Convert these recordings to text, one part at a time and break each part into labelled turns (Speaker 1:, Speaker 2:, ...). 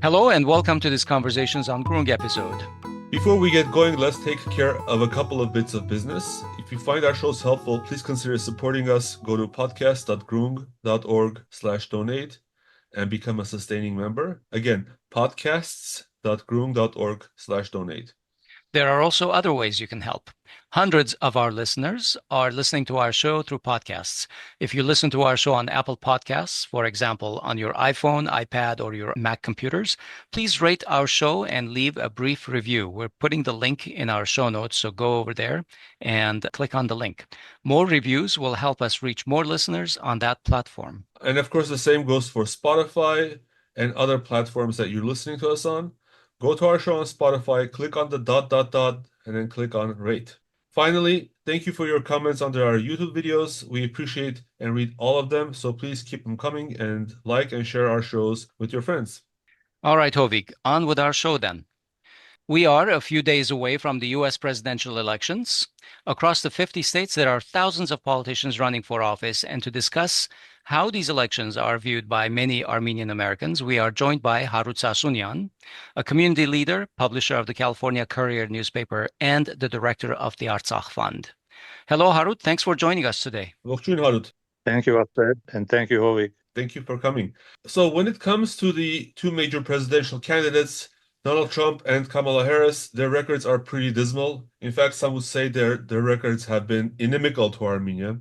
Speaker 1: Hello and welcome to this Conversations on Groong episode.
Speaker 2: Before we get going, let's take care of a couple of bits of business. If you find our shows helpful, please consider supporting us. Go to podcast.groong.org/donate and become a sustaining member. Again, podcasts.groong.org/donate.
Speaker 1: There are also other ways you can help. Hundreds of our listeners are listening to our show through podcasts. If you listen to our show on Apple Podcasts, for example, on your iPhone, iPad, or your Mac computers, please rate our show and leave a brief review. We're putting the link in our show notes, so go over there and click on the link. More reviews will help us reach more listeners on that platform.
Speaker 2: And of course, the same goes for Spotify and other platforms that you're listening to us on. Go to our show on Spotify, click on the ... and then click on rate. Finally, thank you for your comments under our YouTube videos. We appreciate and read all of them, so please keep them coming and like and share our shows with your friends.
Speaker 1: All right, Hovik, on with our show then. We are a few days away from the U.S. presidential elections. Across the 50 states, there are thousands of politicians running for office, and to discuss how these elections are viewed by many Armenian Americans, we are joined by Harut Sassounian, a community leader, publisher of the California Courier newspaper, and the director of the Artsakh Fund. Hello, Harut. Thanks for joining us today.
Speaker 2: Ողջույն, Harut.
Speaker 3: Thank you, Asbed, and thank you, Hovik.
Speaker 2: Thank you for coming. So when it comes to the two major presidential candidates, Donald Trump and Kamala Harris, their records are pretty dismal. In fact, some would say their records have been inimical to Armenia.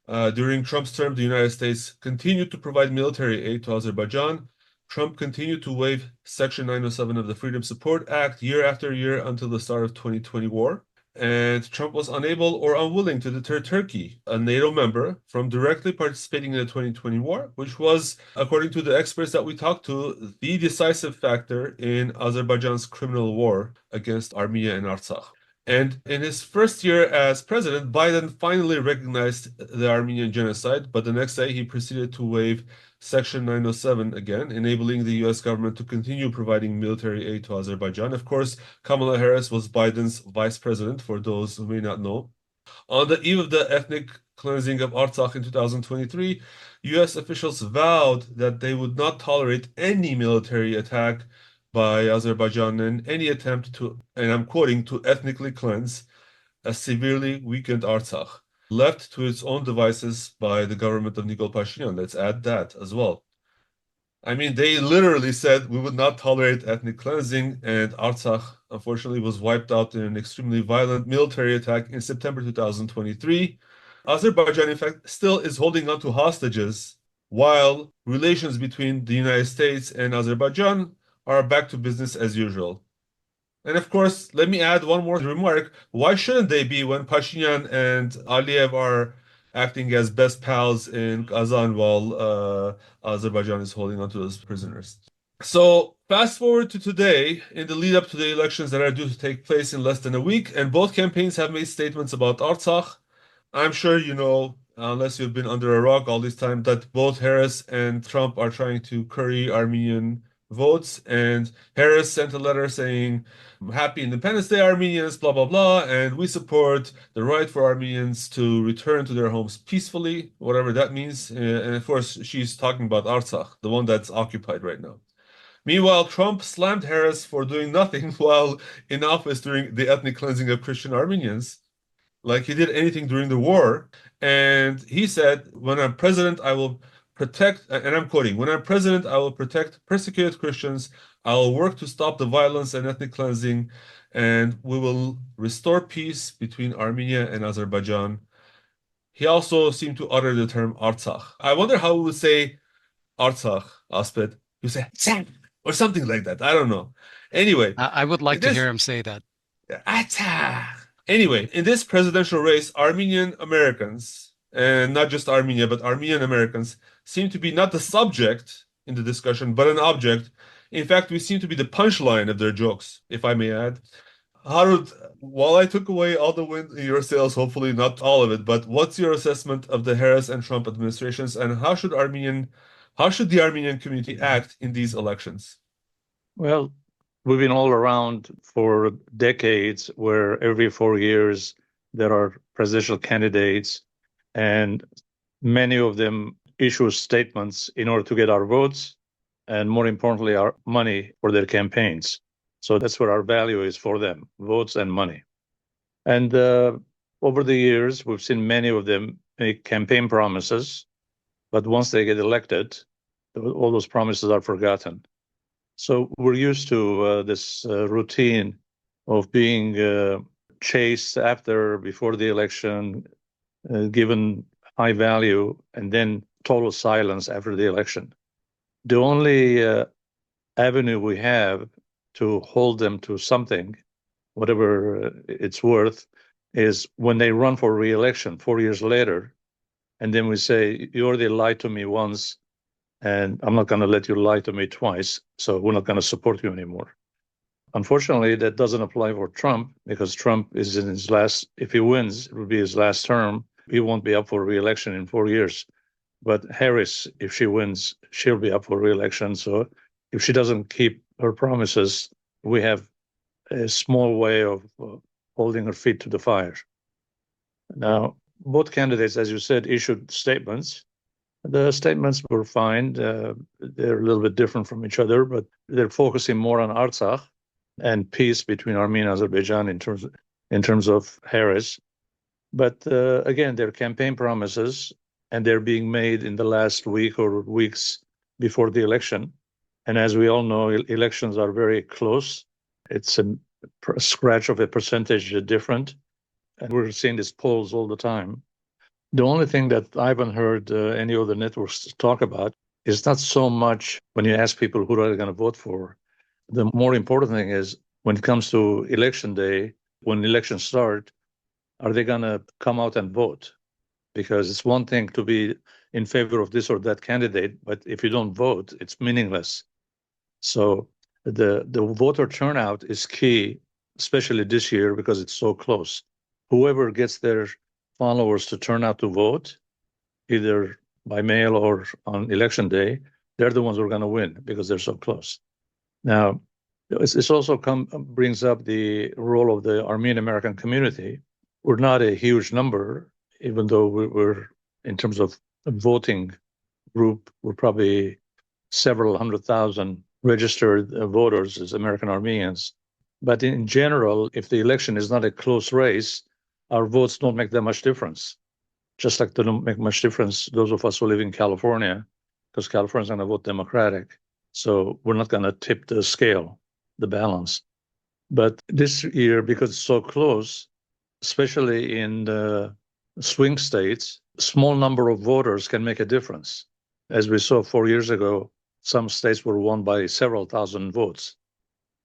Speaker 2: During Trump's term, the United States continued to provide military aid to Azerbaijan. Trump continued to waive Section 907 of the Freedom Support Act year after year until the start of 2020 war. And Trump was unable or unwilling to deter Turkey, a NATO member, from directly participating in the 2020 war, which was, according to the experts that we talked to, the decisive factor in Azerbaijan's criminal war against Armenia and Artsakh. And in his first year as president, Biden finally recognized the Armenian genocide, but the next day he proceeded to waive Section 907 again, enabling the U.S. government to continue providing military aid to Azerbaijan. Of course, Kamala Harris was Biden's vice president, for those who may not know. On the eve of the ethnic cleansing of Artsakh in 2023, U.S. officials vowed that they would not tolerate any military attack by Azerbaijan and any attempt to, and I'm quoting, to ethnically cleanse a severely weakened Artsakh, left to its own devices by the government of Nikol Pashinyan. Let's add that as well. I mean, they literally said we would not tolerate ethnic cleansing, and Artsakh, unfortunately, was wiped out in an extremely violent military attack in September 2023. Azerbaijan, in fact, still is holding on to hostages, while relations between the United States and Azerbaijan are back to business as usual. And of course, let me add one more remark. Why shouldn't they be when Pashinyan and Aliyev are acting as best pals in Kazan while Azerbaijan is holding on to those prisoners? So fast forward to today, in the lead up to the elections that are due to take place in less than a week, and both campaigns have made statements about Artsakh. I'm sure you know, unless you've been under a rock all this time, that both Harris and Trump are trying to curry Armenian votes, and Harris sent a letter saying, "Happy Independence Day, Armenians, blah, blah, blah, and we support the right for Armenians to return to their homes peacefully," whatever that means. And of course, she's talking about Artsakh, the one that's occupied right now. Meanwhile, Trump slammed Harris for doing nothing while in office during the ethnic cleansing of Christian Armenians, like he did anything during the war. And he said, "When I'm president, I will protect," and I'm quoting, "when I'm president, I will protect persecuted Christians. I will work to stop the violence and ethnic cleansing, and we will restore peace between Armenia and Azerbaijan." He also seemed to utter the term Artsakh. I wonder how we would say Artsakh, Asbed. You say Artsakh or something like that. I don't know. Anyway,
Speaker 1: I would like to hear him say that.
Speaker 2: Artsakh. Anyway, in this presidential race, Armenian Americans, and not just Armenia, but Armenian Americans, seem to be not the subject in the discussion, but an object. In fact, we seem to be the punchline of their jokes, if I may add. Harut, while I took away all the wind in your sails, hopefully not all of it, but what's your assessment of the Harris and Trump administrations, and how should the Armenian community act in these elections?
Speaker 3: Well, we've been all around for decades where every 4 years there are presidential candidates, and many of them issue statements in order to get our votes. and more importantly, our money for their campaigns. So that's what our value is for them, votes and money. And over the years, we've seen many of them make campaign promises, but once they get elected, all those promises are forgotten. So we're used to this routine of being chased before the election, given high value, and then total silence after the election. The only avenue we have to hold them to something, whatever it's worth, is when they run for re-election 4 years later, and then we say, you already lied to me once, and I'm not going to let you lie to me twice, so we're not going to support you anymore. Unfortunately, that doesn't apply for Trump, because Trump is in his last, if he wins, it will be his last term. He won't be up for re-election in 4 years. But Harris, if she wins, she'll be up for re-election. So if she doesn't keep her promises, we have a small way of holding her feet to the fire. Now, both candidates, as you said, issued statements. The statements were fine. They're a little bit different from each other, but they're focusing more on Artsakh and peace between Armenia and Azerbaijan in terms of Harris. But again, they're campaign promises, and they're being made in the last week or weeks before the election. And as we all know, elections are very close. It's a scratch of a percentage different. And we're seeing these polls all the time. The only thing that I haven't heard any other networks talk about is not so much when you ask people who are they going to vote for. The more important thing is when it comes to election day, when elections start, are they going to come out and vote? Because it's one thing to be in favor of this or that candidate, but if you don't vote, it's meaningless. So the voter turnout is key, especially this year because it's so close. Whoever gets their followers to turn out to vote, either by mail or on election day, they're the ones who are going to win because they're so close. Now, this also brings up the role of the Armenian-American community. We're not a huge number, even though we're in terms of voting group, we're probably several 100,000 registered voters as American Armenians. But in general, if the election is not a close race, our votes don't make that much difference. Just like they don't make much difference, those of us who live in California, because California's going to vote Democratic. So we're not going to tip the scale, the balance. But this year, because it's so close, especially in the swing states, a small number of voters can make a difference. As we saw 4 years ago, some states were won by several thousand votes.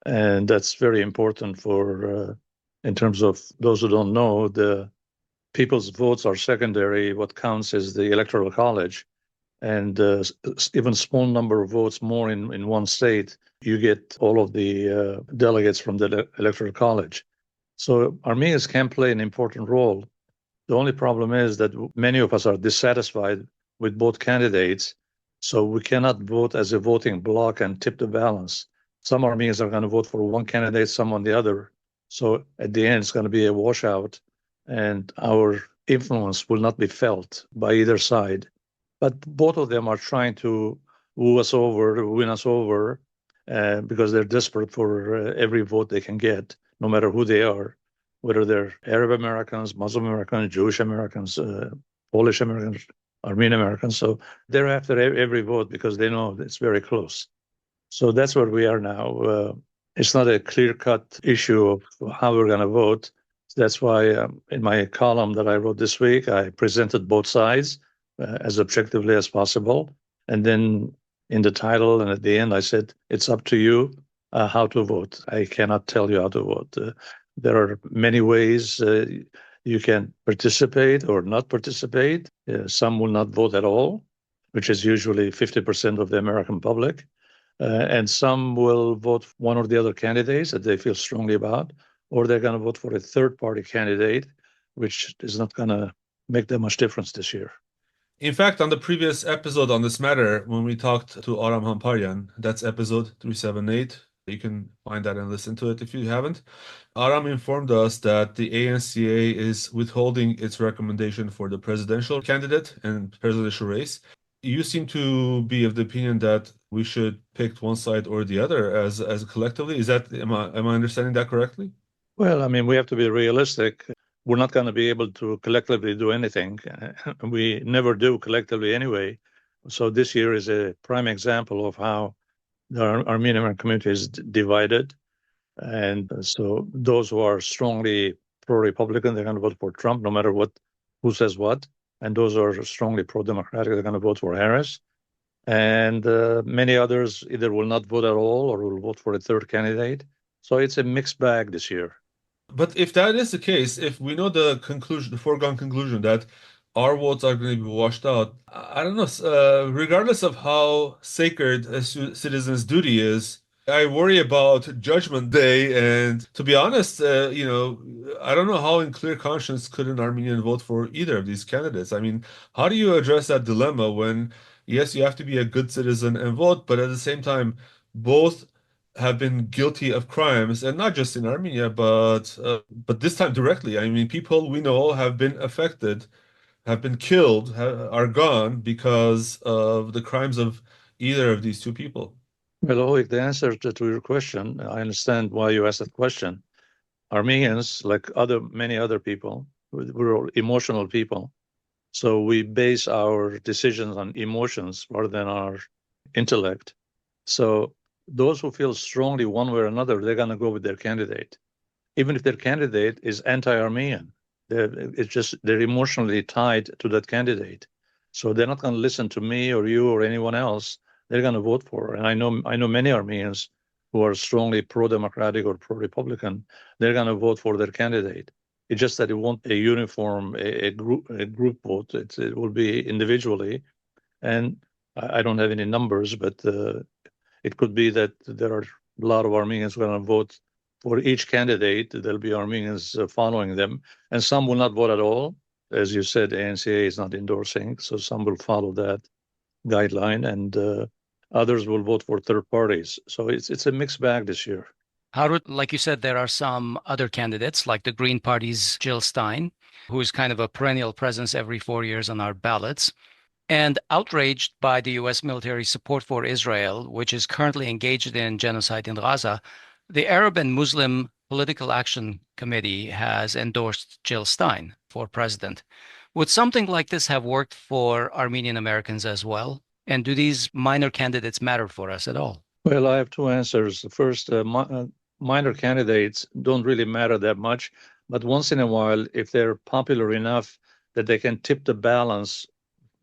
Speaker 3: And that's very important for, in terms of those who don't know, the people's votes are secondary. What counts is the Electoral College. And even small number of votes more in one state, you get all of the delegates from the Electoral College. So Armenians can play an important role. The only problem is that many of us are dissatisfied with both candidates, so we cannot vote as a voting bloc and tip the balance. Some Armenians are going to vote for one candidate, some on the other. So at the end, it's going to be a washout, and our influence will not be felt by either side. But both of them are trying to woo us over, win us over, because they're desperate for every vote they can get, no matter who they are, whether they're Arab Americans, Muslim Americans, Jewish Americans, Polish Americans, Armenian Americans. So they're after every vote because they know it's very close. So that's where we are now. It's not a clear-cut issue of how we're going to vote. That's why in my column that I wrote this week, I presented both sides as objectively as possible. And then in the title and at the end, I said, it's up to you how to vote. I cannot tell you how to vote. There are many ways you can participate or not participate. Some will not vote at all, which is usually 50% of the American public. And some will vote one or the other candidates that they feel strongly about, or they're going to vote for a third-party candidate, which is not going to make that much difference this year.
Speaker 2: In fact, on the previous episode on this matter, when we talked to Armenian Hamparian, that's episode 378. You can find that and listen to it if you haven't. Aram informed us that the ANCA is withholding its recommendation for the presidential candidate and presidential race. you seem to be of the opinion that we should pick one side or the other as collectively. Is that am I understanding that correctly?
Speaker 3: Well, I mean, we have to be realistic. We're not going to be able to collectively do anything. We never do collectively anyway. So this year is a prime example of how the Armenian American community is divided. And so those who are strongly pro-Republican, they're going to vote for Trump, no matter who says what. And those who are strongly pro-Democratic, they're going to vote for Harris. And many others either will not vote at all or will vote for a third candidate. So it's a mixed bag this year.
Speaker 2: But if that is the case, if we know the conclusion, the foregone conclusion that our votes are going to be washed out, I don't know, regardless of how sacred a citizen's duty is, I worry about Judgment Day. And to be honest, I don't know how in clear conscience could an Armenian vote for either of these candidates. I mean, how do you address that dilemma when, yes, you have to be a good citizen and vote, but at the same time, both have been guilty of crimes, and not just in Armenia, but this time directly. I mean, people we know have been affected, have been killed, are gone because of the crimes of either of these two people.
Speaker 3: Well, Hovik, the answer to your question, I understand why you asked that question. Armenians, like many other people, we're all emotional people. So we base our decisions on emotions rather than our intellect. So those who feel strongly one way or another, they're going to go with their candidate, even if their candidate is anti-Armenian. They're emotionally tied to that candidate. So they're not going to listen to me or you or anyone else. They're going to vote for. And I know many Armenians who are strongly pro-democratic or pro-republican. They're going to vote for their candidate. It's just that it won't be a uniform, a group vote. It will be individually. And I don't have any numbers, but it could be that there are a lot of Armenians who are going to vote for each candidate. There'll be Armenians following them, and some will not vote at all. As you said, ANCA is not endorsing, so some will follow that guideline, and others will vote for third parties. So it's a mixed bag this year.
Speaker 1: Harut, like you said, there are some other candidates, like the Green Party's Jill Stein, who is kind of a perennial presence every 4 years on our ballots. And outraged by the U.S. military support for Israel, which is currently engaged in genocide in Gaza, the Arab and Muslim Political Action Committee has endorsed Jill Stein for president. Would something like this have worked for Armenian Americans as well? And do these minor candidates matter for us at all?
Speaker 3: Well, I have two answers. The first, minor candidates don't really matter that much, but once in a while, if they're popular enough that they can tip the balance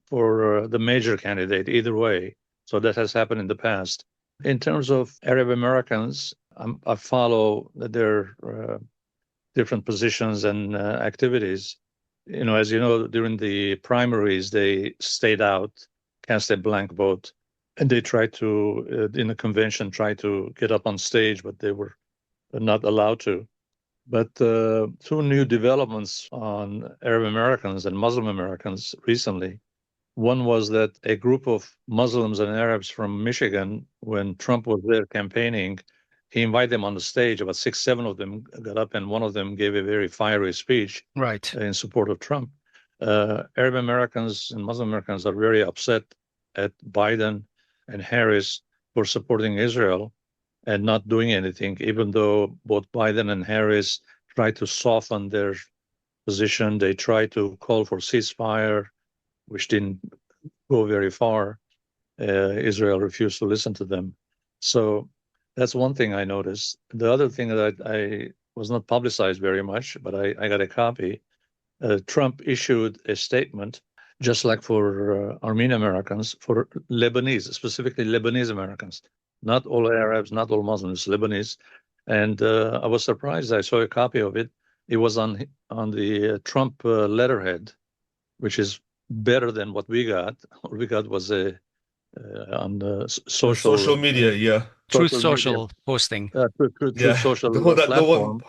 Speaker 3: for the major candidate either way. So that has happened in the past. In terms of Arab Americans, I follow their different positions and activities. As you know, during the primaries, they stayed out, cast a blank vote, and they tried to, in the convention, try to get up on stage, but they were not allowed to. But two new developments on Arab Americans and Muslim Americans recently. One was that a group of Muslims and Arabs from Michigan, when Trump was there campaigning, he invited them on the stage. About 6, 7 of them got up, and one of them gave a very fiery speech in support of Trump. Arab Americans and Muslim Americans are very upset at Biden and Harris for supporting Israel and not doing anything, even though both Biden and Harris tried to soften their position. They tried to call for ceasefire, which didn't go very far. Israel refused to listen to them. So that's one thing I noticed. The other thing that I was not publicized very much, but I got a copy. Trump issued a statement, just like for Armenian Americans, for Lebanese, specifically Lebanese Americans, not all Arabs, not all Muslims, Lebanese. And I was surprised. I saw a copy of it. It was on the Trump letterhead, which is better than what we got. What we got was on the
Speaker 2: social media, yeah.
Speaker 1: Truth Social posting.
Speaker 3: Truth Social
Speaker 2: the one
Speaker 3: platform,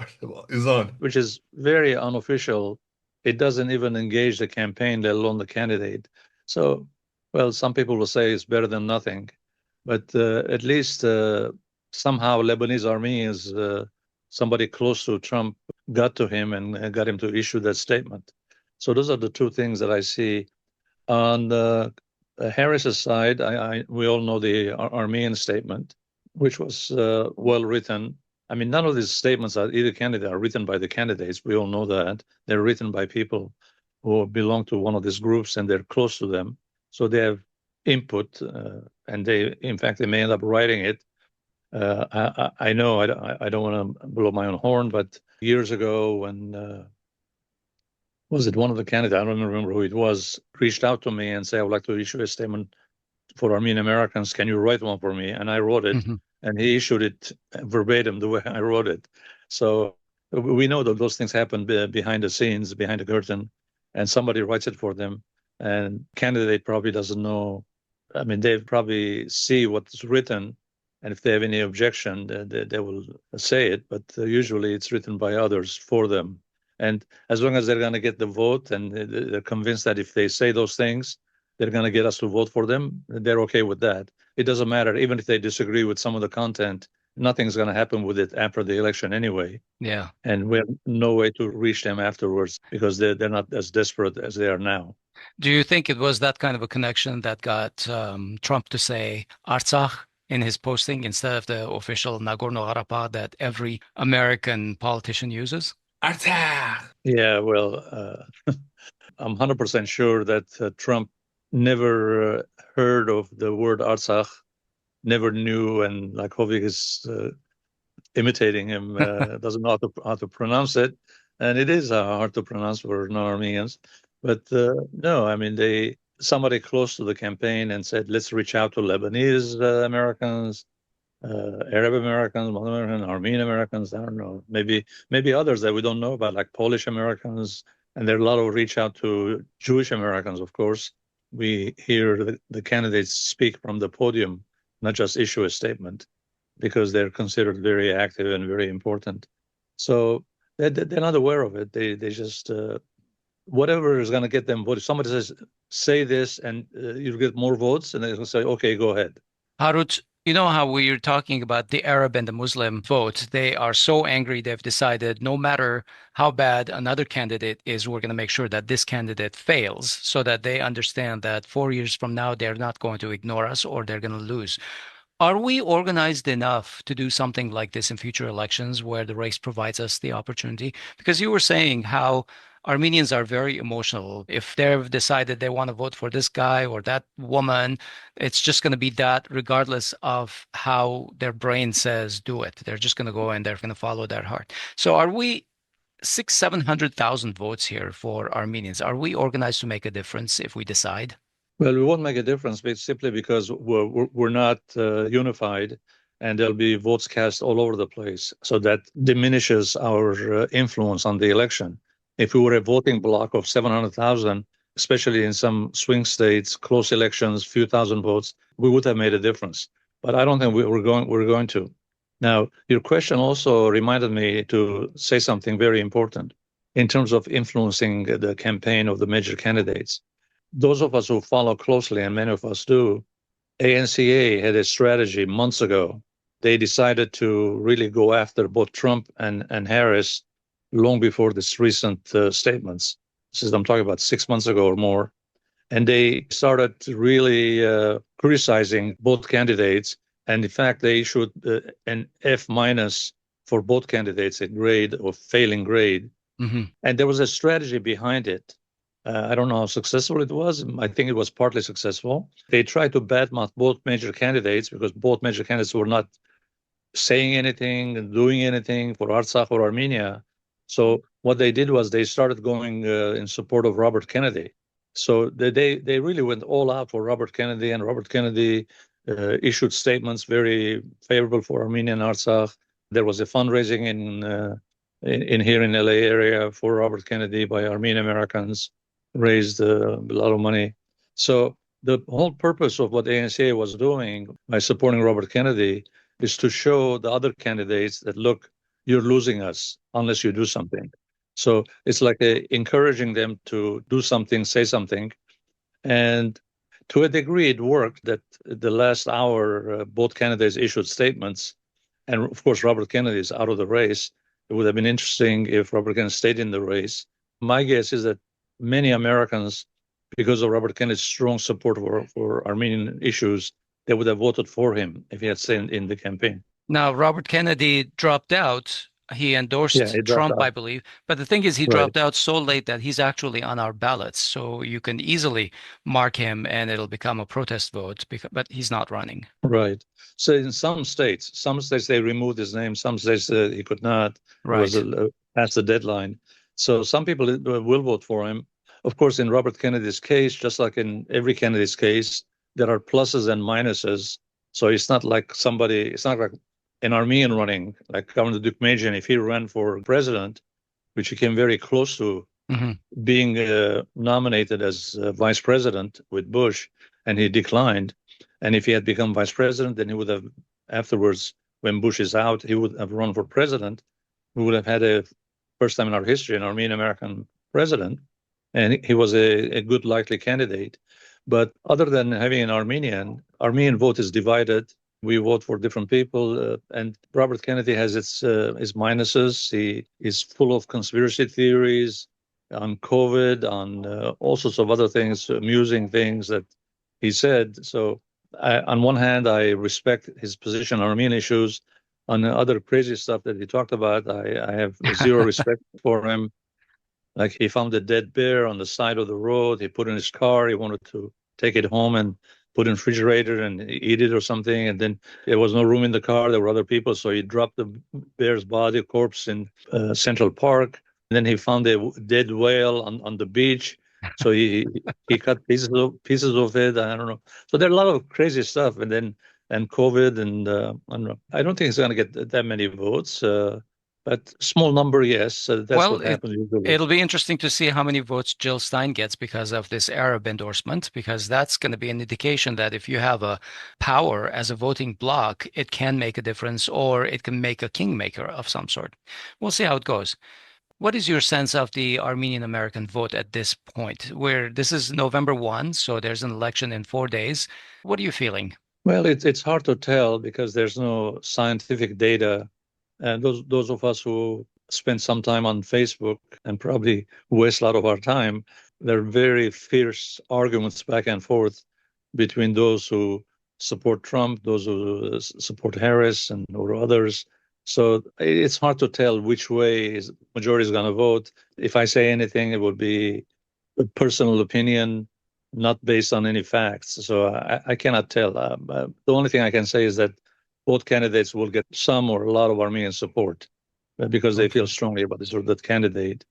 Speaker 2: is on,
Speaker 3: which is very unofficial. It doesn't even engage the campaign, let alone the candidate. So, well, some people will say it's better than nothing, but at least somehow Lebanese Armenians, somebody close to Trump, got to him and got him to issue that statement. So those are the two things that I see. On Harris's side, we all know the Armenian statement, which was well written. I mean, none of these statements are either candidate are written by the candidates. We all know that. They're written by people who belong to one of these groups and they're close to them. So they have input, and in fact, they may end up writing it. I know I don't want to blow my own horn, but years ago when was it one of the candidates, I don't remember who it was, reached out to me and said, I would like to issue a statement for Armenian-Americans. Can you write one for me? And I wrote it, and he issued it verbatim the way I wrote it. So we know that those things happen behind the scenes, behind the curtain, and somebody writes it for them. And candidate probably doesn't know. I mean, they probably see what's written, and if they have any objection, they will say it. But usually it's written by others for them. And as long as they're going to get the vote and they're convinced that if they say those things, they're going to get us to vote for them, they're okay with that. It doesn't matter. Even if they disagree with some of the content, nothing's going to happen with it after the election anyway.
Speaker 1: Yeah.
Speaker 3: And we have no way to reach them afterwards because they're not as desperate as they are now.
Speaker 1: Do you think it was that kind of a connection that got Trump to say Artsakh in his posting instead of the official Nagorno-Karabakh that every American politician uses?
Speaker 2: Artsakh!
Speaker 3: Yeah, well, I'm 100% sure that Trump never heard of the word Artsakh, never knew, and like Hovik is imitating him, doesn't know how to pronounce it. And it is hard to pronounce for non-Armenians. But no, I mean, somebody close to the campaign and said, let's reach out to Lebanese Americans, Arab Americans, Armenian Americans, I don't know, maybe others that we don't know about, like Polish Americans. And there are a lot of reach out to Jewish Americans, of course. We hear the candidates speak from the podium, not just issue a statement, because they're considered very active and very important. So they're not aware of it. They just, whatever is going to get them voted. Somebody says, say this and you get more votes, and they'll say, okay, go ahead.
Speaker 1: Harut, you know how we are talking about the Arab and the Muslim vote? They are so angry they've decided no matter how bad another candidate is, we're going to make sure that this candidate fails so that they understand that 4 years from now, they're not going to ignore us or they're going to lose. Are we organized enough to do something like this in future elections where the race provides us the opportunity? Because you were saying how Armenians are very emotional. If they've decided they want to vote for this guy or that woman, it's just going to be that regardless of how their brain says do it. They're just going to go and they're going to follow their heart. So are we 700,000 votes here for Armenians? Are we organized to make a difference if we decide?
Speaker 3: Well, we won't make a difference simply because we're not unified, and there'll be votes cast all over the place. So that diminishes our influence on the election. If we were a voting bloc of 700,000, especially in some swing states, close elections, few thousand votes, we would have made a difference. But I don't think we're going to. Now, your question also reminded me to say something very important in terms of influencing the campaign of the major candidates. Those of us who follow closely, and many of us do, ANCA had a strategy months ago. They decided to really go after both Trump and Harris long before this recent statements. I'm talking about 6 months ago or more. And they started really criticizing both candidates. And in fact, they issued an F- for both candidates, a grade or failing grade.
Speaker 1: Mm-hmm.
Speaker 3: And there was a strategy behind it. I don't know how successful it was. I think it was partly successful. They tried to badmouth both major candidates because both major candidates were not saying anything and doing anything for Artsakh or Armenia. So what they did was they started going in support of Robert Kennedy. So they really went all out for Robert Kennedy, and Robert Kennedy issued statements very favorable for Armenian Artsakh. There was a fundraising in here in LA area for Robert Kennedy by Armenian Americans, raised a lot of money. So the whole purpose of what ANCA was doing by supporting Robert Kennedy is to show the other candidates that, look, you're losing us unless you do something. So it's like encouraging them to do something, say something. And to a degree, it worked that the last hour, both candidates issued statements. And of course, Robert Kennedy is out of the race. It would have been interesting if Robert Kennedy stayed in the race. My guess is that many Americans because of Robert Kennedy's strong support for Armenian issues, they would have voted for him if he had stayed in the campaign.
Speaker 1: Now, Robert Kennedy dropped out. He endorsed
Speaker 3: He dropped
Speaker 1: Trump, I
Speaker 3: out.
Speaker 1: believe. But the thing is, he
Speaker 3: Right.
Speaker 1: dropped out so late that he's actually on our ballots. So you can easily mark him and it'll become a protest vote, but he's not running.
Speaker 3: Right. So in some states they removed his name. Some states he could not.
Speaker 1: Right.
Speaker 3: It was past the deadline. So some people will vote for him. Of course, in Robert Kennedy's case, just like in every Kennedy's case, there are pluses and minuses. So it's not like an Armenian running, like Governor Deukmejian, if he ran for president, which he came very close to being nominated as vice president with Bush, and he declined. And if he had become vice president, then he would have, afterwards, when Bush is out, he would have run for president. We would have had a first time in our history an Armenian-American president, and he was a good likely candidate. But other than having an Armenian vote is divided. We vote for different people, and Robert Kennedy has his minuses. He is full of conspiracy theories on COVID, on all sorts of other things, amusing things that he said. So on one hand, I respect his position on Armenian issues. On the other crazy stuff that he talked about, I have zero respect for him. Like he found a dead bear on the side of the road. He put in his car. He wanted to take it home and put in the refrigerator and eat it or something. And then there was no room in the car. There were other people. So he dropped the bear's corpse in Central Park. And then he found a dead whale on the beach. So he cut pieces of it. I don't know. So there are a lot of crazy stuff. And COVID, and I don't know. I don't think it's going to get that many votes. But small number, yes. That's what happens usually.
Speaker 1: It'll be interesting to see how many votes Jill Stein gets because of this Arab endorsement, because that's going to be an indication that if you have a power as a voting bloc, it can make a difference, or it can make a kingmaker of some sort. We'll see how it goes. What is your sense of the Armenian American vote at this point, where this is November 1, so there's an election in 4 days? What are you feeling?
Speaker 3: Well, it's hard to tell because there's no scientific data. And those of us who spend some time on Facebook and probably waste a lot of our time, there are very fierce arguments back and forth between those who support Trump, those who support Harris, or others. So it's hard to tell which way majority is going to vote. If I say anything, it would be a personal opinion, not based on any facts. So I cannot tell. The only thing I can say is that both candidates will get some or a lot of Armenian support because they feel strongly about this or that candidate.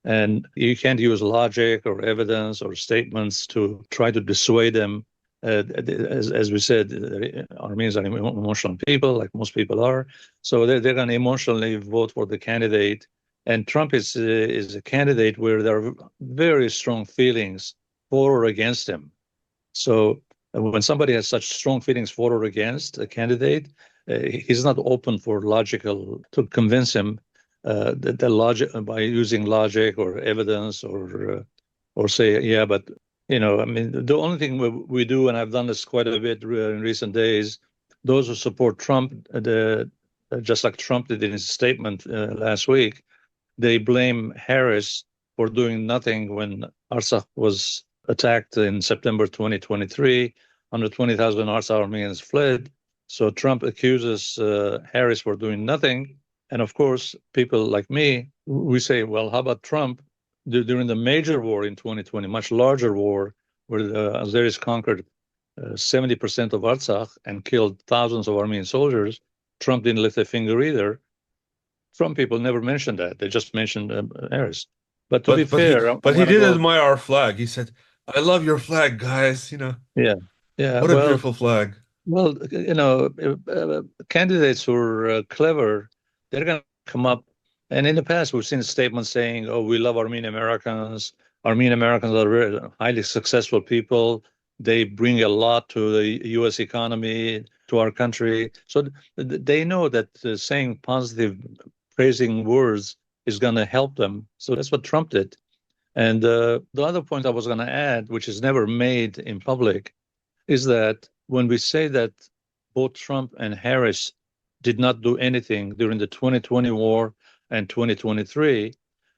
Speaker 3: And you can't use logic or evidence or statements to try to dissuade them. As we said, Armenians are emotional people, like most people are. So they're going to emotionally vote for the candidate. And Trump is a candidate where there are very strong feelings for or against him. So when somebody has such strong feelings for or against a candidate, he's not open to convince him the logic by using logic or evidence or say, yeah, but I mean, the only thing we do, and I've done this quite a bit in recent days, those who support Trump, just like Trump did in his statement last week, they blame Harris for doing nothing when Artsakh was attacked in September 2023. 120,000 Artsakh Armenians fled. So Trump accuses Harris for doing nothing. And of course, people like me, we say, well, how about Trump during the major war in 2020, much larger war, where the Azeris conquered 70% of Artsakh and killed thousands of Armenian soldiers? Trump didn't lift a finger either. Trump people never mentioned that. They just mentioned Harris. But to be fair,
Speaker 2: he did admire our flag. He said, "I love your flag, guys."
Speaker 3: Yeah.
Speaker 2: What a beautiful flag.
Speaker 3: Well, candidates who are clever, they're going to come up. And in the past, we've seen statements saying, "Oh, we love Armenian-Americans. Armenian-Americans are very highly successful people. They bring a lot to the U.S. economy, to our country." So they know that saying positive, praising words is going to help them. So that's what Trump did. And the other point I was going to add, which is never made in public, is that when we say that both Trump and Harris did not do anything during the 2020 war and 2023,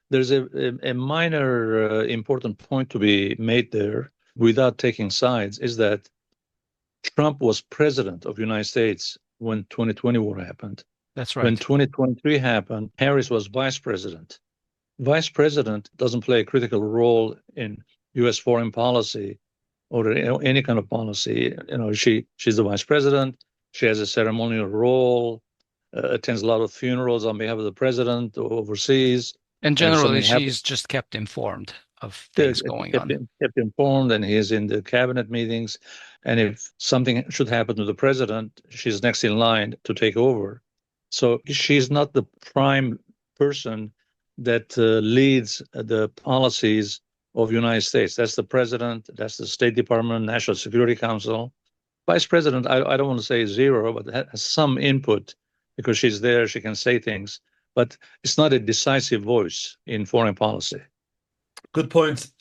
Speaker 3: there's a minor important point to be made there. without taking sides, is that Trump was president of the United States when 2020 war happened.
Speaker 1: That's
Speaker 3: When
Speaker 1: right.
Speaker 3: 2023 happened, Harris was vice president. Vice president doesn't play a critical role in U.S. foreign policy or any kind of policy. She's the vice president. She has a ceremonial role, attends a lot of funerals on behalf of the president overseas.
Speaker 1: And
Speaker 3: And if
Speaker 1: generally,
Speaker 3: something happens,
Speaker 1: she's just kept informed of things going
Speaker 3: kept,
Speaker 1: on.
Speaker 3: kept informed, and he is in the cabinet meetings. And if something should happen to the president, she's next in line to take over. So she's not the prime person that leads the policies of the United States. That's the president, that's the State Department, National Security Council. Vice president, I don't want to say zero, but has some input because she's there, she can say things, but it's not a decisive voice in foreign policy.
Speaker 2: Good point.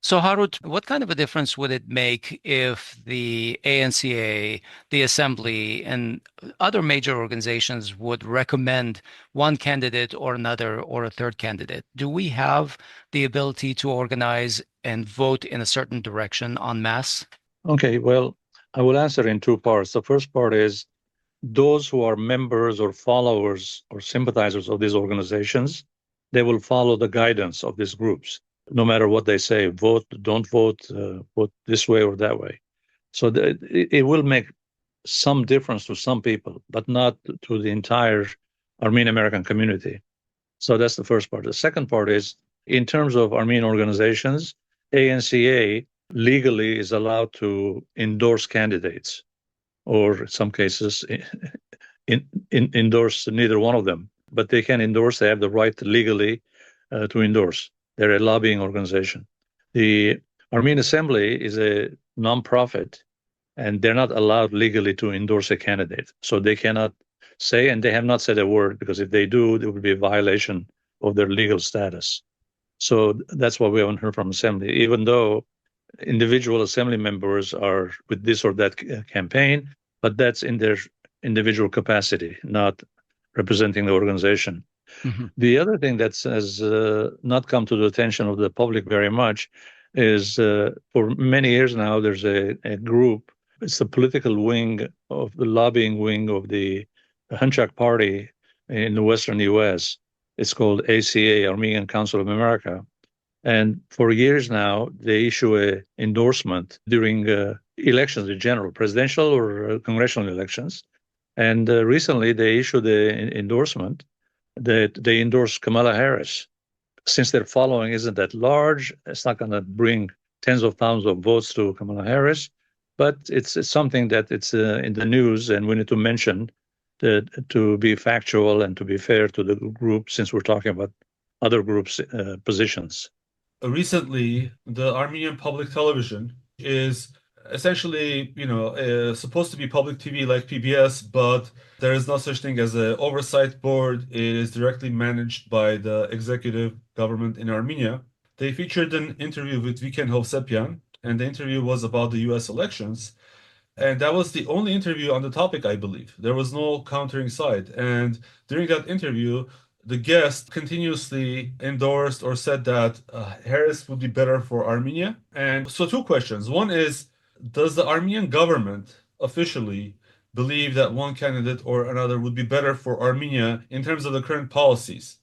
Speaker 1: So, Harut, what kind of a difference would it make if the ANCA, the Assembly, and other major organizations would recommend one candidate or another or a third candidate? Do we have the ability to organize and vote in a certain direction en masse?
Speaker 3: Okay, well, I will answer in two parts. The first part is those who are members or followers or sympathizers of these organizations, they will follow the guidance of these groups. No matter what they say, vote, don't vote, vote this way or that way. So it will make some difference to some people, but not to the entire Armenian-American community. So that's the first part. The second part is, in terms of Armenian organizations, ANCA legally is allowed to endorse candidates, or in some cases, endorse neither one of them. But they can endorse, they have the right legally to endorse. They're a lobbying organization. The Armenian Assembly is a nonprofit, and they're not allowed legally to endorse a candidate. So they cannot say, and they have not said a word, because if they do, there would be a violation of their legal status. So that's why we haven't heard from Assembly, even though individual Assembly members are with this or that campaign, but that's in their individual capacity, not representing the organization.
Speaker 1: Mm-hmm.
Speaker 3: The other thing that has not come to the attention of the public very much is for many years now, there's a group, it's the political wing of the lobbying wing of the Hunchak Party in the Western US. It's called ACA, Armenian Council of America. And for years now, they issue an endorsement during elections in general, presidential or congressional elections. And recently they issued an endorsement that they endorse Kamala Harris. Since their following isn't that large, it's not going to bring tens of thousands of votes to Kamala Harris, but it's something that it's in the news, and we need to mention that to be factual and to be fair to the group, since we're talking about other groups' positions.
Speaker 2: Recently, the Armenian public television is essentially, supposed to be public TV like PBS, but there is no such thing as an oversight board. It is directly managed by the executive government in Armenia. They featured an interview with Viken Hovsepian, and the interview was about the US elections. And that was the only interview on the topic, I believe. There was no countering side. And during that interview, the guest continuously endorsed or said that Harris would be better for Armenia. And so two questions. One is, does the Armenian government officially believe that one candidate or another would be better for Armenia in terms of the current policies?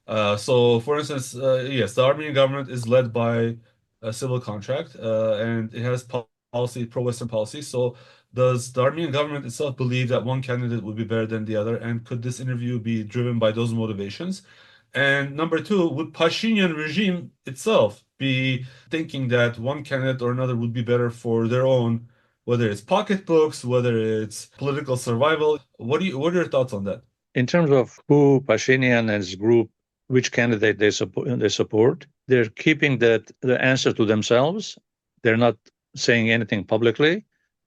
Speaker 2: So, for instance, yes, the Armenian government is led by a civil contract, and it has policy, pro-Western policy. So, does the Armenian government itself believe that one candidate would be better than the other? And could this interview be driven by those motivations? And number two, would Pashinyan regime itself be thinking that one candidate or another would be better for their own, whether it's pocketbooks, whether it's political survival? What are your thoughts on that?
Speaker 3: In terms of who Pashinyan and his group, which candidate they support, they're keeping the answer to themselves. They're not saying anything publicly.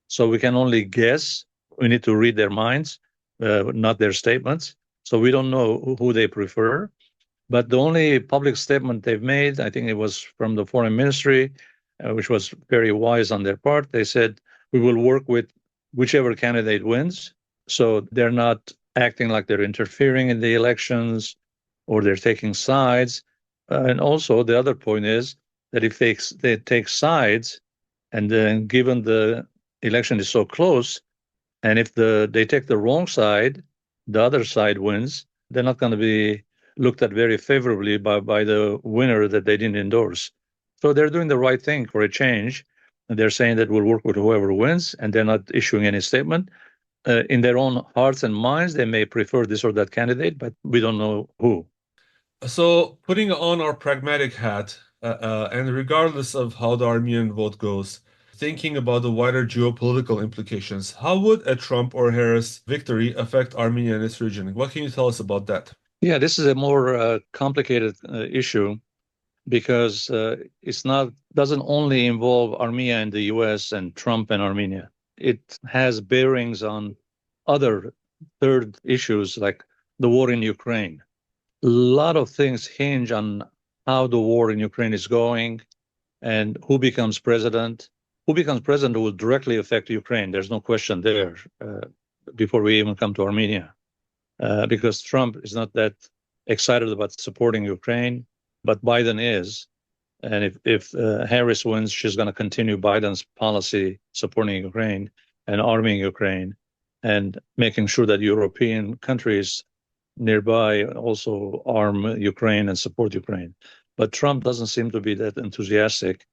Speaker 3: So we can only guess. We need to read their minds, not their statements. So we don't know who they prefer. But the only public statement they've made, I think it was from the foreign ministry, which was very wise on their part. They said, we will work with whichever candidate wins. So they're not acting like they're interfering in the elections or they're taking sides. And also the other point is that if they take sides, And then given the election is so close, and if they take the wrong side, the other side wins, they're not going to be looked at very favorably by the winner that they didn't endorse. So they're doing the right thing for a change. And they're saying that we'll work with whoever wins, and they're not issuing any statement. In their own hearts and minds, they may prefer this or that candidate, but we don't know who.
Speaker 2: So, putting on our pragmatic hat, and regardless of how the Armenian vote goes, thinking about the wider geopolitical implications, how would a Trump or Harris victory affect Armenia and its region? What can you tell us about that?
Speaker 3: Yeah, this is a more complicated issue because it's not doesn't only involve Armenia and the U.S. and Trump and Armenia. It has bearings on other third issues like the war in Ukraine. A lot of things hinge on how the war in Ukraine is going and who becomes president. Who becomes president will directly affect Ukraine. There's no question there before we even come to Armenia, because Trump is not that excited about supporting Ukraine, but Biden is. And if Harris wins, she's going to continue Biden's policy supporting Ukraine and arming Ukraine and making sure that European countries nearby also arm Ukraine and support Ukraine. But Trump doesn't seem to be that enthusiastic.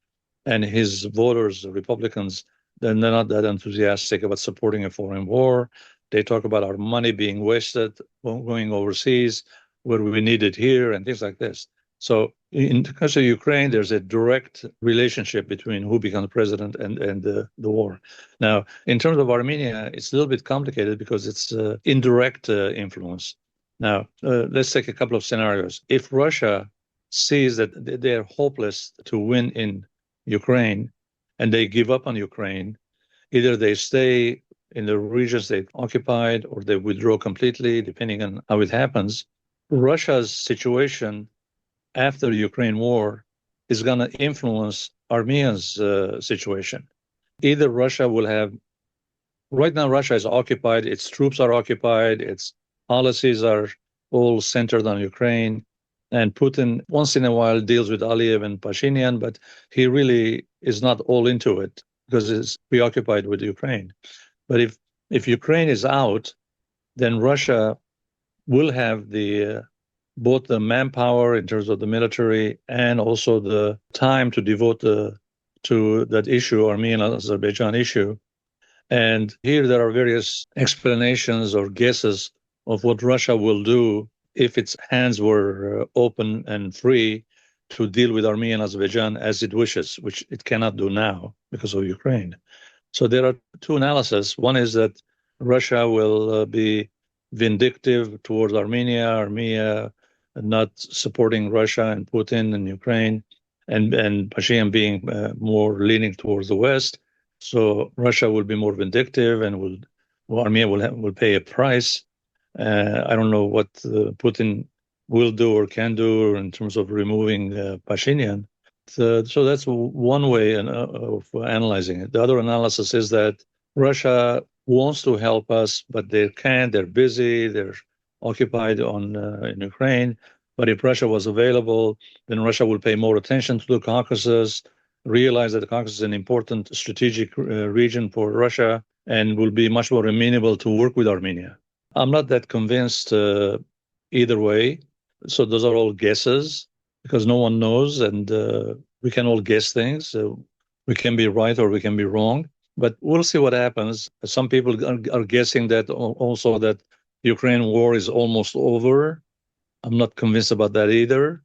Speaker 3: And his voters, the Republicans, they're not that enthusiastic about supporting a foreign war. They talk about our money being wasted, going overseas, where we need it here, and things like this. So in the case of Ukraine, there's a direct relationship between who becomes president and the war. Now, in terms of Armenia, it's a little bit complicated because it's indirect influence. Now, let's take a couple of scenarios. If Russia sees that they're hopeless to win in Ukraine and they give up on Ukraine, either they stay in the regions they've occupied or they withdraw completely, depending on how it happens. Russia's situation after the Ukraine war is going to influence Armenia's situation. Either Russia will have, right now Russia is occupied, its troops are occupied, its policies are all centered on Ukraine, and Putin once in a while deals with Aliyev and Pashinyan, but he really is not all into it because he's preoccupied with Ukraine. But if Ukraine is out, then Russia will have the both the manpower in terms of the military and also the time to devote to that issue, Armenian-Azerbaijan issue. And here there are various explanations or guesses of what Russia will do if its hands were open and free to deal with Armenia and Azerbaijan as it wishes, which it cannot do now because of Ukraine. So there are two analyses. One is that Russia will be vindictive towards Armenia not supporting Russia and Putin and Ukraine, and Pashinyan being more leaning towards the West. So Russia will be more vindictive and Armenia will pay a price. I don't know what Putin will do or can do in terms of removing Pashinyan. So that's one way of analyzing it. The other analysis is that Russia wants to help us, but they can't. They're busy. They're occupied in Ukraine. But if Russia was available, then Russia will pay more attention to the Caucasus, realize that the Caucasus is an important strategic region for Russia, and will be much more amenable to work with Armenia. I'm not that convinced either way. So those are all guesses because no one knows, and we can all guess things. We can be right or we can be wrong, but we'll see what happens. Some people are guessing that also that the Ukraine war is almost over. I'm not convinced about that either,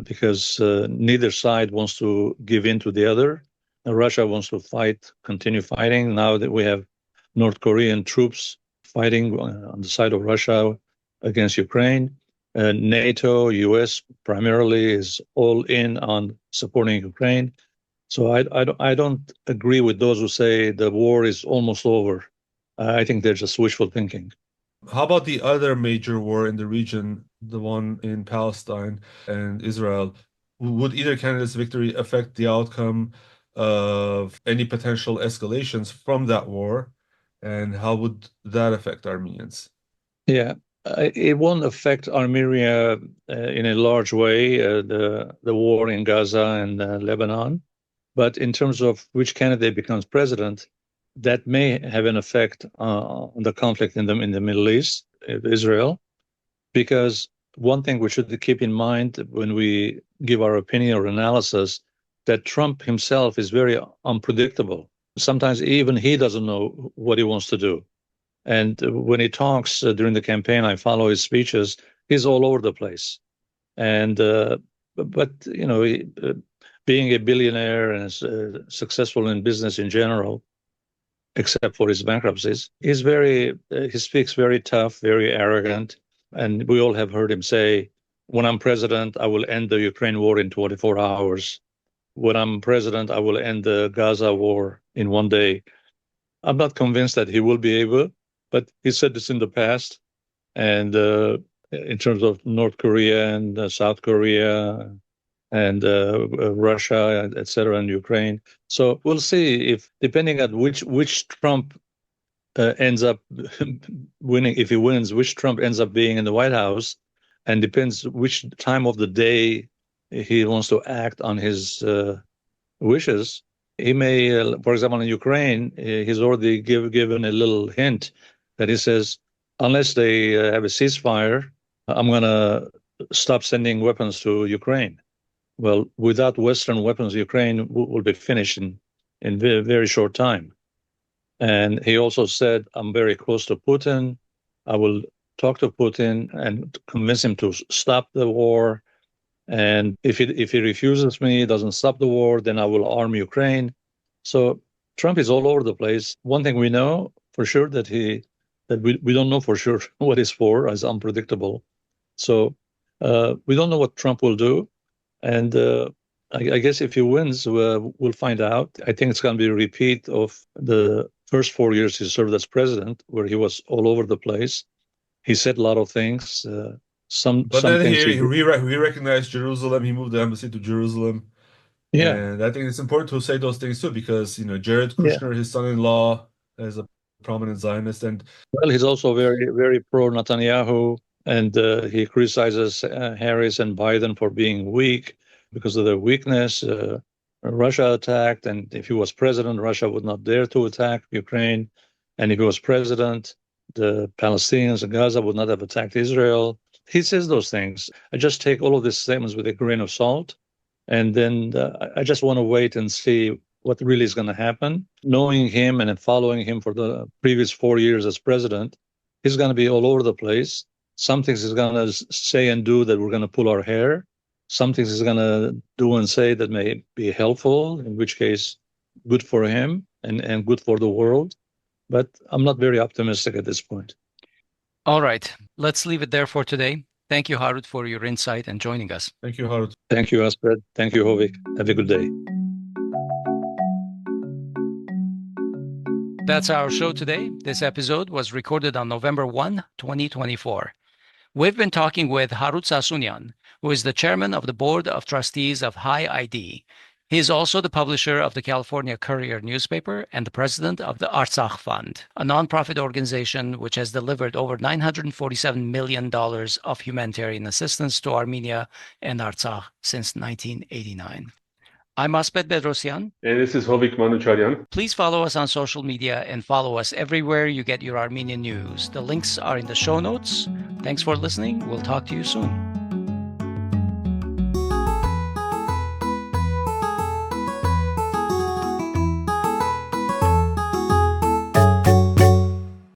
Speaker 3: because neither side wants to give in to the other. Russia wants to continue fighting. Now that we have North Korean troops fighting on the side of Russia against Ukraine, NATO, US primarily is all in on supporting Ukraine. So I don't agree with those who say the war is almost over. I think they're just wishful thinking.
Speaker 2: How about the other major war in the region, the one in Palestine and Israel? Would either candidate's victory affect the outcome of any potential escalations from that war? And how would that affect Armenians?
Speaker 3: Yeah, it won't affect Armenia in a large way, the war in Gaza and Lebanon. But in terms of which candidate becomes president, that may have an effect on the conflict in the Middle East, Israel, because one thing we should keep in mind when we give our opinion or analysis, that Trump himself is very unpredictable. Sometimes even he doesn't know what he wants to do. And when he talks during the campaign, I follow his speeches, he's all over the place. And but you know, being a billionaire and successful in business in general, except for his bankruptcies, he speaks very tough, very arrogant. And we all have heard him say, when I'm president, I will end the Ukraine war in 24 hours. When I'm president, I will end the Gaza war in one day. I'm not convinced that he will be able, but he said this in the past. And in terms of North Korea and South Korea and Russia, et cetera, and Ukraine. So we'll see if, depending on which Trump ends up winning, if he wins, which Trump ends up being in the White House, and depends which time of the day he wants to act on his wishes. He may, for example, in Ukraine, he's already given a little hint that he says, unless they have a ceasefire, I'm going to stop sending weapons to Ukraine. Well, without Western weapons, Ukraine will be finished in very, very short time. And he also said, I'm very close to Putin. I will talk to Putin and convince him to stop the war. And if he refuses me, doesn't stop the war, then I will arm Ukraine. So Trump is all over the place. One thing we know for sure that we don't know for sure what he's for, as unpredictable. So we don't know what Trump will do. And I guess if he wins, we'll find out. I think it's going to be a repeat of the first 4 years he served as president, where he was all over the place. He said a lot of things.
Speaker 2: But
Speaker 3: some
Speaker 2: then
Speaker 3: things
Speaker 2: he recognized Jerusalem. He moved the embassy to Jerusalem.
Speaker 3: Yeah.
Speaker 2: And I think it's important to say those things too, because, Jared Kushner, his son-in-law, is a prominent Zionist. And
Speaker 3: well, he's also very, very pro Netanyahu. And he criticizes Harris and Biden for being weak because of their weakness. Russia attacked, and if he was president, Russia would not dare to attack Ukraine. And if he was president, the Palestinians in Gaza would not have attacked Israel. He says those things. I just take all of these statements with a grain of salt. And then I just want to wait and see what really is going to happen. Knowing him and following him for the previous 4 years as president, he's going to be all over the place. Some things he's going to say and do that we're going to pull our hair. Some things he's going to do and say that may be helpful, in which case good for him and good for the world. But I'm not very optimistic at this point.
Speaker 1: All right. Let's leave it there for today. Thank you, Harut, for your insight and joining us.
Speaker 2: thank you, Harut.
Speaker 3: Thank you, Asbed. Thank you, Hovik. Have a good day.
Speaker 1: That's our show today. This episode was recorded on November 1, 2024. We've been talking with Harut Sassounian, who is the chairman of the board of trustees of High ID. He is also the publisher of the California Courier newspaper and the president of the Artsakh Fund, a nonprofit organization which has delivered over $947 million of humanitarian assistance to Armenia and Artsakh since 1989. I'm Asbed Bedrossian.
Speaker 2: And this is Hovik Manucharyan.
Speaker 1: Please follow us on social media and follow us everywhere you get your Armenian news. The links are in the show notes. Thanks for listening. We'll talk to you soon.